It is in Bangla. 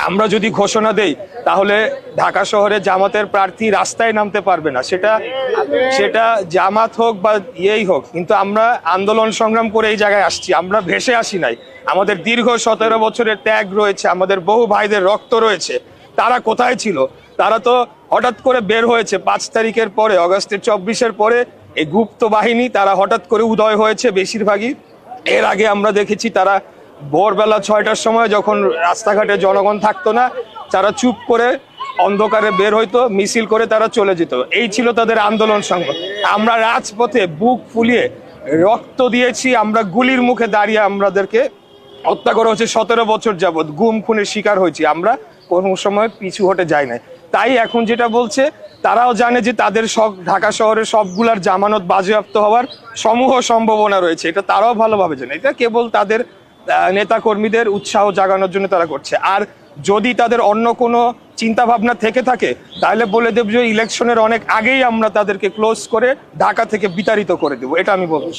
আমরা যদি ঘোষণা দেই তাহলে ঢাকা শহরে জামাতের প্রার্থী রাস্তায় নামতে পারবে না, সেটা জামাত হোক বা ইয়েই হোক, কিন্তু আমরা আন্দোলন সংগ্রাম করে এই জায়গায় আসছি, আমরা ভেসে আসি নাই। আমাদের দীর্ঘ 17 বছরের ত্যাগ রয়েছে, আমাদের বহু ভাইদের রক্ত রয়েছে। তারা কোথায় ছিল? তারা তো হঠাৎ করে বের হয়েছে 5 তারিখের পরে, অগাস্টের 24-এর পরে এই গুপ্ত বাহিনী তারা হঠাৎ করে উদয় হয়েছে বেশিরভাগই। এর আগে আমরা দেখেছি তারা ভোরবেলা 6টার সময় যখন রাস্তাঘাটে জনগণ থাকতো না, তারা চুপ করে অন্ধকারে বের হইতো, মিছিল করে তারা চলে যেত। এই ছিল তাদের আন্দোলন সংগ্রাম। আমরা রাজপথে বুক ফুলিয়ে রক্ত দিয়েছি, আমরা গুলির মুখে দাঁড়িয়ে আমাদেরকে হত্যা করা হচ্ছে 17 বছর যাবৎ, গুম খুনের শিকার হয়েছি, আমরা কোনো সময় পিছু হটে যাই না। তাই এখন যেটা বলছে, তারাও জানে যে তাদের সব ঢাকা শহরের সবগুলার জামানত বাজেয়াপ্ত হওয়ার সমূহ সম্ভাবনা রয়েছে, এটা তারাও ভালোভাবে জানে। এটা কেবল তাদের নেতা কর্মীদের উৎসাহ জাগানোর জন্য তারা করছে। আর যদি তাদের অন্য কোনো চিন্তা ভাবনা থেকে থাকে তাহলে বলে দেব যে ইলেকশনের অনেক আগেই আমরা তাদেরকে ক্লোজ করে ঢাকা থেকে বিতাড়িত করে দেবো, এটা আমি বলবো।